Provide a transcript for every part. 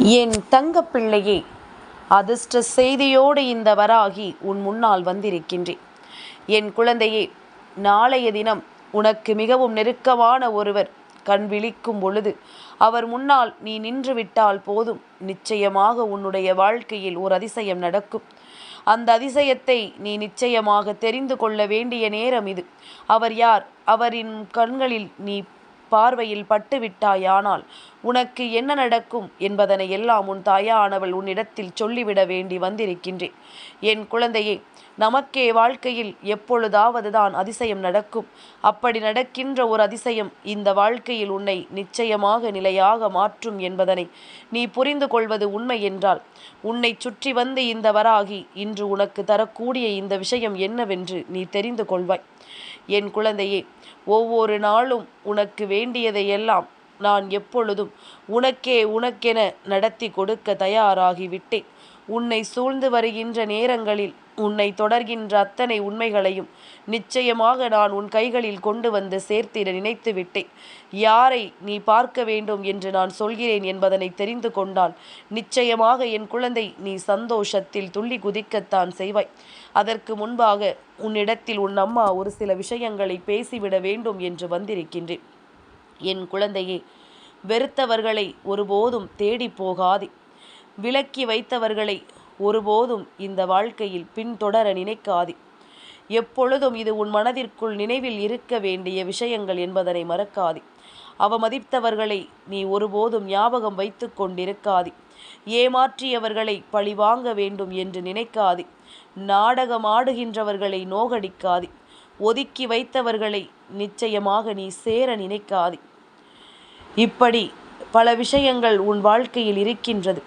என் தங்கப்பிள்ளையே, அதிர்ஷ்ட செய்தியோடு இந்த வராகி உன் முன்னால் வந்திருக்கின்றேன். என் குழந்தையே, நாளைய தினம் உனக்கு மிகவும் நெருக்கமான ஒருவர் கண் விழிக்கும் பொழுது அவர் முன்னால் நீ நின்று விட்டால் போதும், நிச்சயமாக உன்னுடைய வாழ்க்கையில் ஒரு அதிசயம் நடக்கும். அந்த அதிசயத்தை நீ நிச்சயமாக தெரிந்து கொள்ள வேண்டிய நேரம் இது. அவர் யார்? அவரின் கண்களில் நீ பார்வையில் பட்டுவிட்டாயானால் உனக்கு என்ன நடக்கும் என்பதனை எல்லாம் உன் தாயானவள் உன்னிடத்தில் சொல்லிவிட வேண்டி வந்திருக்கின்றேன். என் குழந்தையே, நமக்கே வாழ்க்கையில் எப்பொழுதாவது தான் அதிசயம் நடக்கும். அப்படி நடக்கின்ற ஒரு அதிசயம் இந்த வாழ்க்கையில் உன்னை நிச்சயமாக நிலையாக மாற்றும் என்பதனை நீ புரிந்து கொள்வது உண்மை என்றால், உன்னை சுற்றி வந்து இந்த வராகி இன்று உனக்கு தரக்கூடிய இந்த விஷயம் என்னவென்று நீ தெரிந்து கொள்வாய். என் குழந்தையே, ஒவ்வொரு நாளும் உனக்கு வேண்டியதையெல்லாம் நான் எப்பொழுதும் உனக்கென நடத்தி கொடுக்க தயாராகிவிட்டேன். உன்னை சூழ்ந்து வருகின்ற நேரங்களில் உன்னை தொடர்கின்ற அத்தனை உண்மைகளையும் நிச்சயமாக நான் உன் கைகளில் கொண்டு வந்து சேர்த்திட நினைத்து விட்டேன். யாரை நீ பார்க்க வேண்டும் என்று நான் சொல்கிறேன் என்பதனை தெரிந்து கொண்டால் நிச்சயமாக என் குழந்தை நீ சந்தோஷத்தில் துள்ளி குதிக்கத்தான் செய்வாய். அதற்கு முன்பாக உன்னிடத்தில் உன் அம்மா ஒரு சில விஷயங்களை பேசிவிட வேண்டும் என்று வந்திருக்கின்றேன். என் குழந்தையே, வெறுத்தவர்களை ஒருபோதும் தேடி போகாதே. விலக்கி வைத்தவர்களை ஒருபோதும் இந்த வாழ்க்கையில் பின்தொடர நினைக்காதே. எப்பொழுதும் இது உன் மனதிற்குள் நினைவில் இருக்க வேண்டிய விஷயங்கள் என்பதனை மறக்காதே. அவமதித்தவர்களை நீ ஒருபோதும் ஞாபகம் வைத்து கொண்டிருக்காதே. ஏமாற்றியவர்களை பழிவாங்க வேண்டும் என்று நினைக்காதே. நாடகமாடுகின்றவர்களை நோகடிக்காதே. ஒதுக்கி வைத்தவர்களை நிச்சயமாக நீ சேர நினைக்காதே. இப்படி பல விஷயங்கள் உன் வாழ்க்கையில் இருக்கின்றது.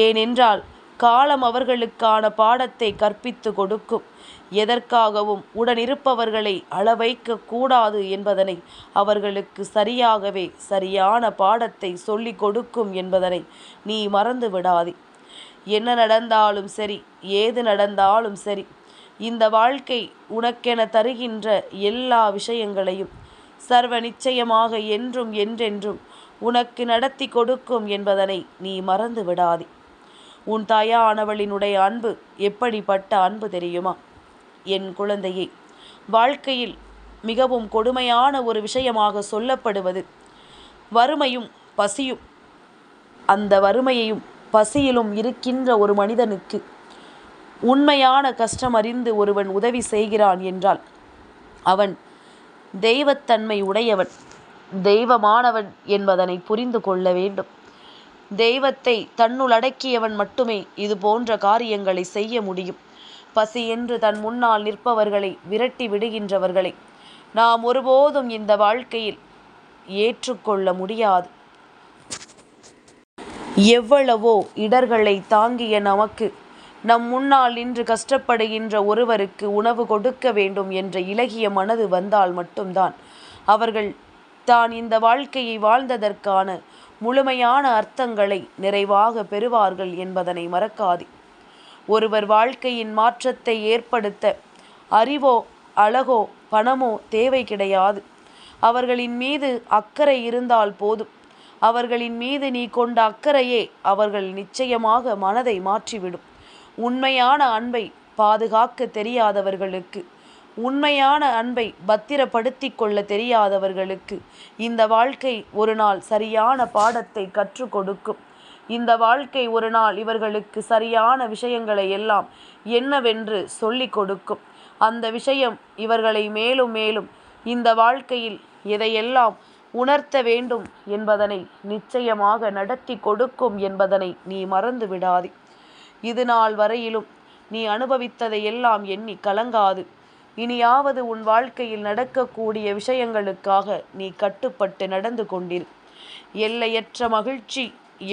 ஏனென்றால் காலம் அவர்களுக்கான பாடத்தை கற்பித்து கொடுக்கும். எதற்காகவும் உடனிருப்பவர்களை அளவைக்க கூடாது என்பதனை அவர்களுக்கு சரியான பாடத்தை சொல்லிக் கொடுக்கும் என்பதனை நீ மறந்து விடாதே. என்ன நடந்தாலும் சரி, ஏது நடந்தாலும் சரி, இந்த வாழ்க்கை உனக்கென தருகின்ற எல்லா விஷயங்களையும் சர்வ நிச்சயமாக என்றென்றும் உனக்கு நடத்தி கொடுக்கும் என்பதனை நீ மறந்து விடாதே. உன் தாயானவளினுடைய அன்பு எப்படிப்பட்ட அன்பு தெரியுமா? என் குழந்தையே, வாழ்க்கையில் மிகவும் கொடுமையான ஒரு விஷயமாக சொல்லப்படுவது வறுமையும் பசியும். அந்த வறுமையையும் பசியிலும் இருக்கின்ற ஒரு மனிதனுக்கு உண்மையான கஷ்டம் அறிந்து ஒருவன் உதவி செய்கிறான் என்றால் அவன் தெய்வத்தன்மை உடையவன், தெய்வமானவன் என்பதனை புரிந்து கொள்ள வேண்டும். தெய்வத்தை தன்னுள் அடக்கியவன் மட்டுமே இது போன்ற காரியங்களை செய்ய முடியும். பசி என்று தன் முன்னால் நிற்பவர்களை விரட்டி விடுகின்றவர்களை நாம் ஒருபோதும் இந்த வாழ்க்கையில் ஏற்றுக்கொள்ள முடியாது. எவ்வளவோ இடர்களை தாங்கிய நமக்கு நம் முன்னால் நின்று கஷ்டப்படுகின்ற ஒருவருக்கு உணவு கொடுக்க வேண்டும் என்ற இலகிய மனது வந்தால் மட்டும்தான் அவர்கள் தான் இந்த வாழ்க்கையை வாழ்ந்ததற்கான முழுமையான அர்த்தங்களை நிறைவாக பெறுவார்கள் என்பதனை மறக்காதே. ஒருவர் வாழ்க்கையின் மாற்றத்தை ஏற்படுத்த அறிவோ அழகோ பணமோ தேவை கிடையாது. அவர்களின் மீது அக்கறை இருந்தால் போதும். அவர்களின் மீது நீ கொண்ட அக்கறையே அவர்கள் நிச்சயமாக மனதை மாற்றிவிடும். உண்மையான அன்பை பாதுகாக்க தெரியாதவர்களுக்கு, உண்மையான அன்பை பத்திரப்படுத்தி கொள்ள தெரியாதவர்களுக்கு இந்த வாழ்க்கை ஒரு நாள் சரியான பாடத்தை கற்றுக் கொடுக்கும். இந்த வாழ்க்கை ஒரு நாள் இவர்களுக்கு சரியான விஷயங்களை எல்லாம் என்னவென்று சொல்லிக் கொடுக்கும். அந்த விஷயம் இவர்களை மேலும் மேலும் இந்த வாழ்க்கையில் எதையெல்லாம் உணர்த்த வேண்டும் என்பதனை நிச்சயமாக நடத்தி கொடுக்கும் என்பதனை நீ மறந்து விடாதே. இது நாள் வரையிலும் நீ அனுபவித்ததை எல்லாம் எண்ணி கலங்காது. இனியாவது உன் வாழ்க்கையில் நடக்கக்கூடிய விஷயங்களுக்காக நீ கட்டுப்பட்டு நடந்து கொண்டிரு. எல்லையற்ற மகிழ்ச்சி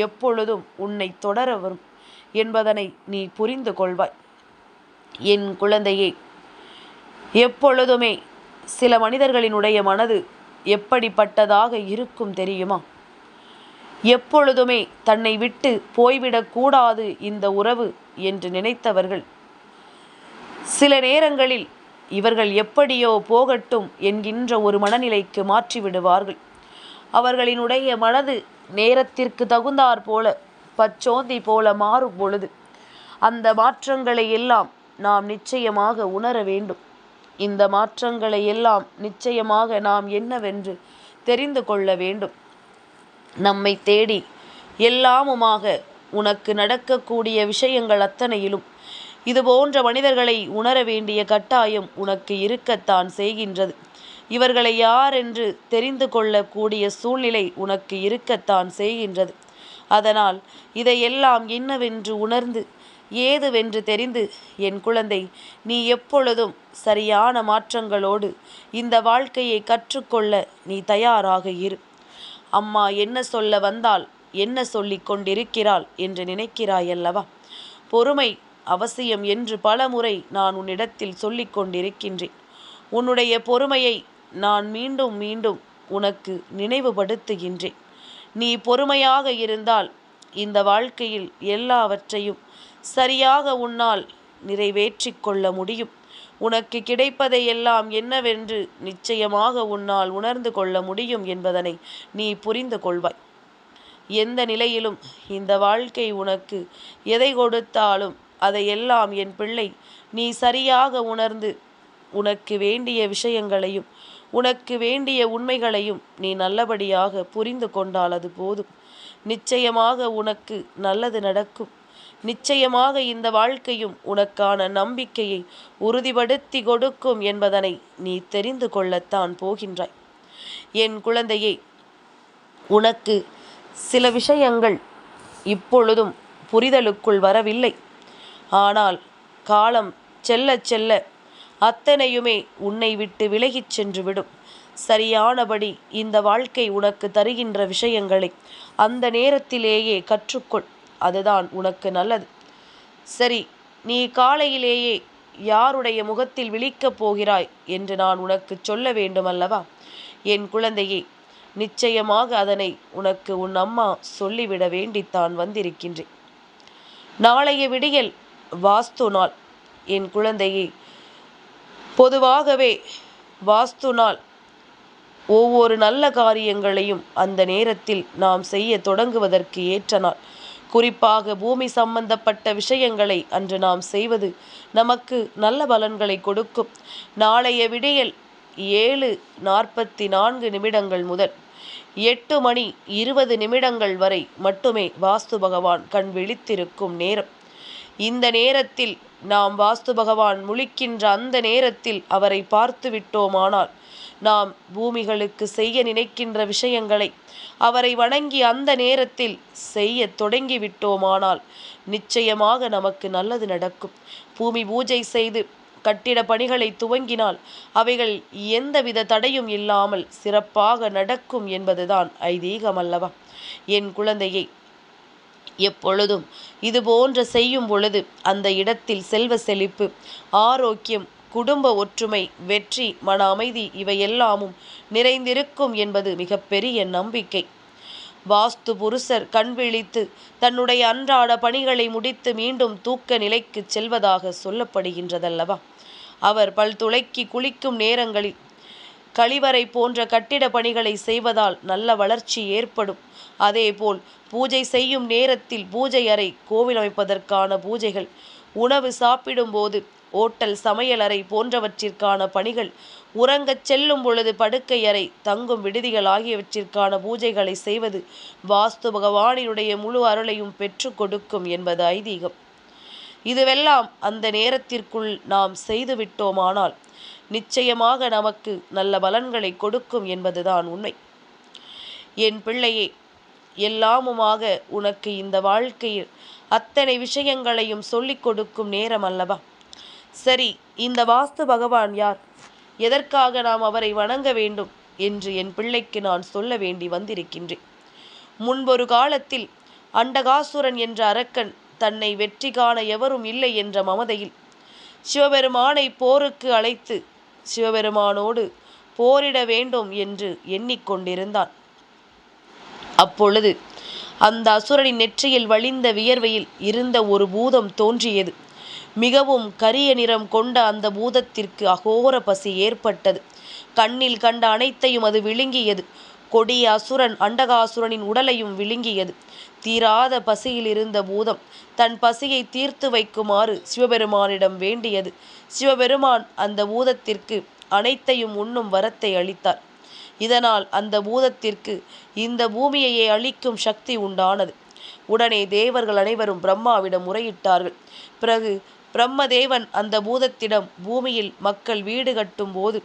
எப்பொழுதும் உன்னை தொடர வரும் என்பதனை நீ புரிந்து கொள்வாய். என் குழந்தையே, எப்பொழுதுமே சில மனிதர்களினுடைய மனது எப்படிப்பட்டதாக இருக்கும் தெரியுமா? எப்பொழுதுமே தன்னை விட்டு போய்விடக்கூடாது இந்த உறவு என்று நினைத்தவர்கள் சில நேரங்களில் இவர்கள் எப்படியோ போகட்டும் என்கின்ற ஒரு மனநிலைக்கு மாற்றிவிடுவார்கள். அவர்களினுடைய மனது நேரத்திற்கு தகுந்தாற் போல பச்சோந்தி போல மாறும் பொழுது அந்த மாற்றங்களை எல்லாம் நாம் நிச்சயமாக உணர வேண்டும். இந்த மாற்றங்களை எல்லாம் நிச்சயமாக நாம் என்னவென்று தெரிந்து கொள்ள வேண்டும். நம்மை தேடி எல்லாமுமாக உனக்கு நடக்கக்கூடிய விஷயங்கள் அத்தனையிலும் இதுபோன்ற மனிதர்களை உணர வேண்டிய கட்டாயம் உனக்கு இருக்கத்தான் செய்கின்றது. இவர்களை யார் என்று தெரிந்து கொள்ளக்கூடிய சூழ்நிலை உனக்கு இருக்கத்தான் செய்கின்றது. அதனால் இதையெல்லாம் என்னவென்று உணர்ந்து ஏதுவென்று தெரிந்து, என் குழந்தை, நீ எப்பொழுதும் சரியான மாற்றங்களோடு இந்த வாழ்க்கையை கற்றுக்கொள்ள நீ தயாராக இரு. அம்மா என்ன சொல்ல வந்தால் என்ன சொல்லிக் கொண்டிருக்கிறாள் என்று நினைக்கிறாயல்லவா? பொறுமை அவசியம் என்று பலமுறை நான் உன்னிடத்தில் சொல்லிக் கொண்டிருக்கின்றேன். உன்னுடைய பொறுமையை நான் மீண்டும் மீண்டும் உனக்கு நினைவுபடுத்துகின்றேன். நீ பொறுமையாக இருந்தால் இந்த வாழ்க்கையில் எல்லாவற்றையும் சரியாக உன்னால் நிறைவேற்றிக் கொள்ள முடியும். உனக்கு கிடைப்பதையெல்லாம் என்னவென்று நிச்சயமாக உன்னால் உணர்ந்து கொள்ள முடியும் என்பதனை நீ புரிந்து கொள்வாய். எந்த நிலையிலும் இந்த வாழ்க்கை உனக்கு எதை கொடுத்தாலும் அதையெல்லாம் என் பிள்ளை நீ சரியாக உணர்ந்து உனக்கு வேண்டிய விஷயங்களையும் உனக்கு வேண்டிய உண்மைகளையும் நீ நல்லபடியாக புரிந்து கொண்டால் அது போதும். நிச்சயமாக உனக்கு நல்லது நடக்கும். நிச்சயமாக இந்த வாழ்க்கையும் உனக்கான நம்பிக்கையை உறுதிப்படுத்தி கொடுக்கும் என்பதனை நீ தெரிந்து கொள்ளத்தான் போகின்றாய். என் குழந்தையே, உனக்கு சில விஷயங்கள் இப்பொழுதும் புரிதலுக்குள் வரவில்லை. ஆனால் காலம் செல்ல செல்ல அத்தனையுமே உன்னை விட்டு விலகிச் சென்றுவிடும். சரியானபடி இந்த வாழ்க்கை உனக்கு தருகின்ற விஷயங்களை அந்த நேரத்திலேயே கற்றுக்கொள். அதுதான் உனக்கு நல்லது. சரி, நீ காலையிலேயே யாருடைய முகத்தில் விழிக்கப் போகிறாய் என்று நான் உனக்கு சொல்ல வேண்டுமல்லவா? என் குழந்தையே, நிச்சயமாக அதனை உனக்கு உன் அம்மா சொல்லிவிட வேண்டித்தான் வந்திருக்கின்றேன். நாளைய விடியல் வாஸ்து நாள். என் குழந்தையே, பொதுவாகவே வாஸ்து நாள் ஒவ்வொரு நல்ல காரியங்களையும் அந்த நேரத்தில் நாம் செய்ய தொடங்குவதற்கு ஏற்ற நாள். குறிப்பாக பூமி சம்பந்தப்பட்ட விஷயங்களை அன்று நாம் செய்வது நமக்கு நல்ல பலன்களை கொடுக்கும். நாளைய விடியல் 7:44 முதல் 8:20 வரை மட்டுமே வாஸ்து பகவான் கண் விழித்திருக்கும் நேரம். இந்த நேரத்தில் நாம் வாஸ்து பகவான் முழிக்கின்ற அந்த நேரத்தில் அவரை பார்த்து விட்டோமானால் நாம் பூமிகளுக்கு செய்ய நினைக்கின்ற விஷயங்களை அவரை வணங்கி அந்த நேரத்தில் செய்ய தொடங்கி விட்டோமானால் நிச்சயமாக நமக்கு நல்லது நடக்கும். பூமி பூஜை செய்து கட்டிட பணிகளை துவங்கினால் அவைகள் எந்தவித தடையும் இல்லாமல் சிறப்பாக நடக்கும் என்பதுதான் ஐதீகம் அல்லவா? என் குழந்தையை, எப்பொழுதும் இதுபோன்ற செய்யும் பொழுது அந்த இடத்தில் செல்வ செழிப்பு, ஆரோக்கியம், குடும்ப ஒற்றுமை, வெற்றி, மன அமைதி இவையெல்லாமும் நிறைந்திருக்கும் என்பது மிகப்பெரிய நம்பிக்கை. வாஸ்து புருஷர் கண் விழித்து தன்னுடைய அன்றாட பணிகளை முடித்து மீண்டும் தூக்க நிலைக்கு செல்வதாக சொல்லப்படுகின்றதல்லவா? அவர் பல் துளக்கி குளிக்கும் நேரங்களில் கழிவறை போன்ற கட்டிட பணிகளை செய்வதால் நல்ல வளர்ச்சி ஏற்படும். அதேபோல் பூஜை செய்யும் நேரத்தில் பூஜை அறை, கோவில் அமைப்பதற்கான பூஜைகள், உணவு சாப்பிடும்போது ஓட்டல், சமையலறை போன்றவற்றிற்கான பணிகள், உறங்கச் செல்லும் பொழுது படுக்கை அறை, தங்கும் விடுதிகள் ஆகியவற்றிற்கான பூஜைகளை செய்வது வாஸ்து பகவானினுடைய முழு அருளையும் பெற்று கொடுக்கும் என்பது ஐதீகம். இதுவெல்லாம் அந்த நேரத்திற்குள் நாம் செய்துவிட்டோமானால் நிச்சயமாக நமக்கு நல்ல பலன்களை கொடுக்கும் என்பதுதான் உண்மை. என் பிள்ளையே, எல்லாமுமாக உனக்கு இந்த வாழ்க்கையில் அத்தனை விஷயங்களையும் சொல்லிக் கொடுக்கும் நேரம் அல்லவா? சரி, இந்த வாஸ்து பகவான் யார், எதற்காக நாம் அவரை வணங்க வேண்டும் என்று என் பிள்ளைக்கு நான் சொல்ல வேண்டி வந்திருக்கின்றேன். முன்பொரு காலத்தில் அண்டகாசுரன் என்ற அரக்கன் தன்னை வெற்றி காண எவரும் இல்லை என்ற மமதையில் சிவபெருமானை போருக்கு அழைத்து சிவபெருமானோடு போரிட வேண்டும் என்று எண்ணிக்கொண்டிருந்தான். அப்பொழுது அந்த அசுரனின் நெற்றியில் வழிந்த வியர்வையில் இருந்த ஒரு பூதம் தோன்றியது. மிகவும் கரிய நிறம் கொண்ட அந்த பூதத்திற்கு அகோர பசி ஏற்பட்டது. கண்ணில் கண்ட அனைத்தையும் அது விழுங்கியது. கொடிய அசுரன் அண்டகாசுரனின் உடலையும் விழுங்கியது. தீராத பசியில் இருந்த பூதம் தன் பசியை தீர்த்து வைக்குமாறு சிவபெருமானிடம் வேண்டியது. சிவபெருமான் அந்த பூதத்திற்கு அனைத்தையும் உண்ணும் வரத்தை அளித்தார். இதனால் அந்த பூதத்திற்கு இந்த பூமியையே அழிக்கும் சக்தி உண்டானது. உடனே தேவர்கள் அனைவரும் பிரம்மாவிடம் முறையிட்டார்கள். பிறகு பிரம்மதேவன் அந்த பூதத்திடம் பூமியில் மக்கள் வீடு கட்டும் போது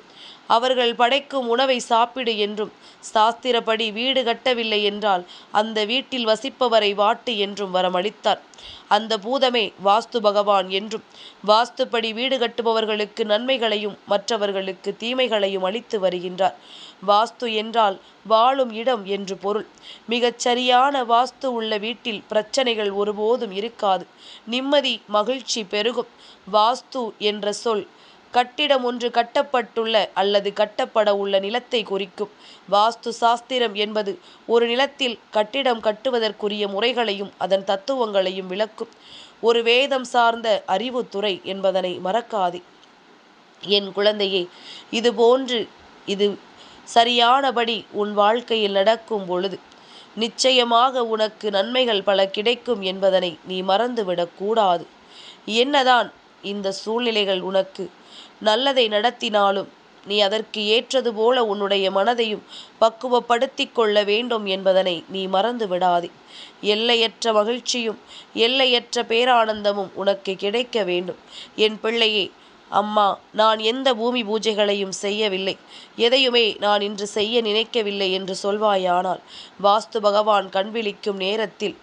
அவர்கள் படைக்கும் உணவை சாப்பிடு என்றும், சாஸ்திரப்படி வீடு கட்டவில்லை என்றால் அந்த வீட்டில் வசிப்பவரை வாட்டு என்றும் வரமளித்தார். அந்த பூதமே வாஸ்து பகவான் என்றும், வாஸ்துப்படி வீடு கட்டுபவர்களுக்கு நன்மைகளையும் மற்றவர்களுக்கு தீமைகளையும் அளித்து வருகின்றார். வாஸ்து என்றால் வாழும் இடம் என்று பொருள். மிகச் சரியான வாஸ்து உள்ள வீட்டில் பிரச்சனைகள் ஒருபோதும் இருக்காது. நிம்மதி, மகிழ்ச்சி பெருகும். வாஸ்து என்ற சொல் கட்டிடம் ஒன்று கட்டப்பட்டுள்ள அல்லது கட்டப்பட உள்ள நிலத்தை குறிக்கும். வாஸ்து சாஸ்திரம் என்பது ஒரு நிலத்தில் கட்டிடம் கட்டுவதற்குரிய முறைகளையும் அதன் தத்துவங்களையும் விளக்கும் ஒரு வேதம் சார்ந்த அறிவுத்துறை என்பதனை மறக்காதே. என் குழந்தையே, இது சரியானபடி உன் வாழ்க்கையில் நடக்கும் பொழுது நிச்சயமாக உனக்கு நன்மைகள் பல கிடைக்கும் என்பதனை நீ மறந்துவிடக்கூடாது. என்னதான் இந்த சூழ்நிலைகள் உனக்கு நல்லதை நடத்தினாலும் நீ அதற்கு ஏற்றது போல உன்னுடைய மனதையும் பக்குவப்படுத்தி கொள்ள வேண்டும் என்பதனை நீ மறந்து விடாதே. எல்லையற்ற மகிழ்ச்சியும் எல்லையற்ற பேரானந்தமும் உனக்கு கிடைக்க வேண்டும். என் பிள்ளையே, அம்மா, நான் எந்த பூமி பூஜைகளையும் செய்யவில்லை, எதையுமே நான் இன்று செய்ய நினைக்கவில்லை என்று சொல்வாயானால் வாஸ்து பகவான் கண்விழிக்கும் நேரத்தில்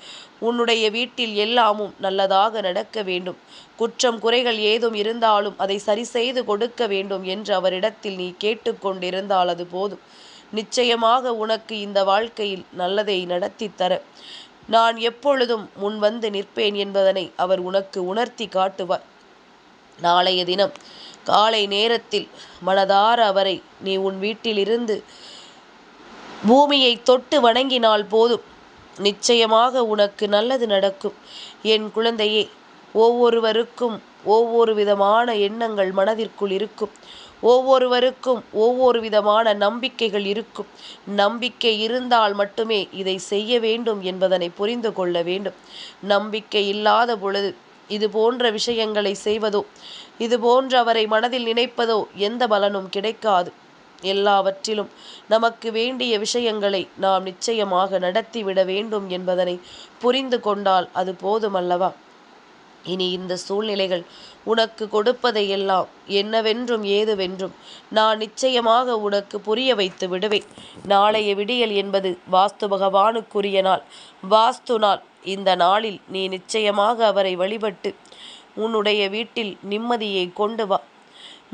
உன்னுடைய வீட்டில் எல்லாமும் நல்லதாக நடக்க வேண்டும். குற்றம் குறைகள் ஏதும் இருந்தாலும் அதை சரி செய்து கொடுக்க வேண்டும் என்று அவரிடத்தில் நீ கேட்டுக்கொண்டிருந்தால் அது போதும். நிச்சயமாக உனக்கு இந்த வாழ்க்கையில் நல்லதை நடத்தி தர நான் எப்பொழுதும் முன் வந்து நிற்பேன் என்பதனை அவர் உனக்கு உணர்த்தி காட்டுவார். நாளைய தினம் காலை நேரத்தில் மனதார அவரை நீ உன் வீட்டிலிருந்து பூமியை தொட்டு வணங்கினால் போதும். நிச்சயமாக உனக்கு நல்லது நடக்கும். என் குழந்தையே, ஒவ்வொருவருக்கும் ஒவ்வொரு விதமான எண்ணங்கள் மனதிற்குள் இருக்கும். ஒவ்வொருவருக்கும் ஒவ்வொரு விதமான நம்பிக்கைகள் இருக்கும். நம்பிக்கை இருந்தால் மட்டுமே இதை செய்ய வேண்டும் என்பதனை புரிந்து கொள்ள வேண்டும். நம்பிக்கை இல்லாத பொழுது இது போன்ற விஷயங்களை செய்வதோ, இது போன்ற அவரை மனதில் நினைப்பதோ எந்த பலனும் கிடைக்காது. எல்லாவற்றிலும் நமக்கு வேண்டிய விஷயங்களை நாம் நிச்சயமாக நடத்திவிட வேண்டும் என்பதனை புரிந்து கொண்டால் அது போதுமல்லவா? இனி இந்த சூழ்நிலைகள் உனக்கு கொடுப்பதையெல்லாம் என்னவென்றும் ஏதுவென்றும் நான் நிச்சயமாக உனக்கு புரிய வைத்து விடுவேன். நாளைய விடியல் என்பது வாஸ்து பகவானுக்குரிய நாள், வாஸ்து நாள். இந்த நாளில் நீ நிச்சயமாக அவரை வழிபட்டு உன்னுடைய வீட்டில் நிம்மதியை கொண்டு வா.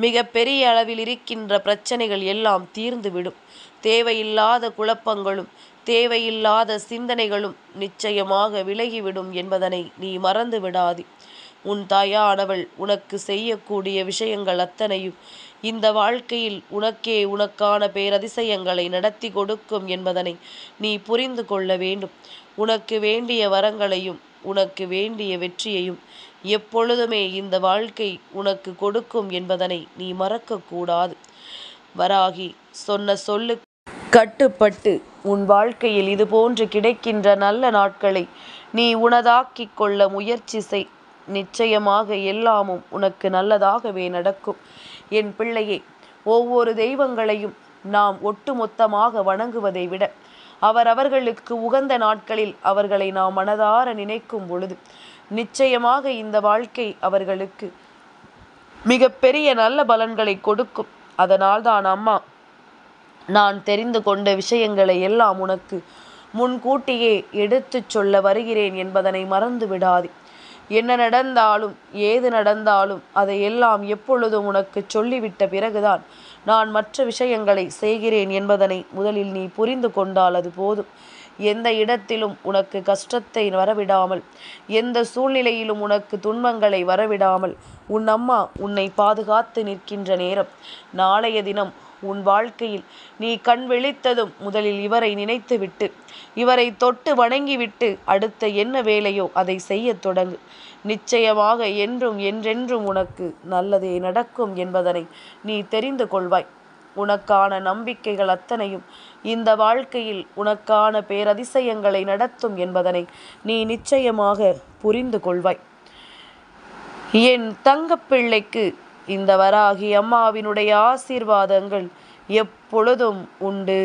மிக பெரிய அளவில் இருக்கின்ற பிரச்சனைகள் எல்லாம் தீர்ந்துவிடும். தேவையில்லாத குழப்பங்களும் தேவையில்லாத சிந்தனைகளும் நிச்சயமாக விலகிவிடும் என்பதனை நீ மறந்து விடாதே. உன் தாயானவள் உனக்கு செய்யக்கூடிய விஷயங்கள் அத்தனையும் இந்த வாழ்க்கையில் உனக்கே உனக்கான பேரதிசயங்களை நடத்தி கொடுக்கும் என்பதனை நீ புரிந்து கொள்ள வேண்டும். உனக்கு வேண்டிய வரங்களையும் உனக்கு வேண்டிய வெற்றியையும் எப்பொழுதுமே இந்த வாழ்க்கை உனக்கு கொடுக்கும் என்பதனை நீ மறக்கக்கூடாது. வராகி சொன்ன சொல்லு கட்டுப்பட்டு உன் வாழ்க்கையில் இதுபோன்று கிடைக்கின்ற நல்ல நாட்களை நீ உனதாக்கிக் கொள்ள முயற்சி செய். நிச்சயமாக எல்லாமும் உனக்கு நல்லதாகவே நடக்கும். என் பிள்ளையே, ஒவ்வொரு தெய்வங்களையும் நாம் ஒட்டுமொத்தமாக வணங்குவதை விட அவர்களுக்கு உகந்த நாட்களில் அவர்களை நாம் மனதார நினைக்கும் பொழுது நிச்சயமாக இந்த வாழ்க்கை அவர்களுக்கு மிகப்பெரிய நல்ல பலன்களை கொடுக்கும். அதனால்தான் அம்மா, நான் தெரிந்து கொண்ட விஷயங்களை எல்லாம் உனக்கு முன்கூட்டியே எடுத்துச் சொல்ல வருகிறேன் என்பதனை மறந்து விடாதே. என்ன நடந்தாலும் ஏது நடந்தாலும் அதையெல்லாம் எப்பொழுதும் உனக்கு சொல்லிவிட்ட பிறகுதான் நான் மற்ற விஷயங்களை செய்கிறேன் என்பதனை முதலில் நீ புரிந்து கொண்டால் அது போதும். எந்த இடத்திலும் உனக்கு கஷ்டத்தை வரவிடாமல், எந்த சூழ்நிலையிலும் உனக்கு துன்பங்களை வரவிடாமல் உன் அம்மா உன்னை பாதுகாத்து நிற்கின்ற நேரம். நாளைய தினம் உன் வாழ்க்கையில் நீ கண் விழித்ததும் முதலில் இவரை நினைத்துவிட்டு இவரை தொட்டு வணங்கிவிட்டு அடுத்த என்ன வேலையோ அதை செய்ய தொடங்கு. நிச்சயமாக என்றும் என்றென்றும் உனக்கு நல்லதே நடக்கும் என்பதனை நீ தெரிந்து கொள்வாய். உனக்கான நம்பிக்கைகள் அத்தனையும் இந்த வாழ்க்கையில் உனக்கான பேரதிசயங்களை நடத்தும் என்பதனை நீ நிச்சயமாக புரிந்து கொள்வாய். என் தங்கப்பிள்ளைக்கு இந்த வராகி அம்மாவினுடைய ஆசீர்வாதங்கள் எப்பொழுதும் உண்டு.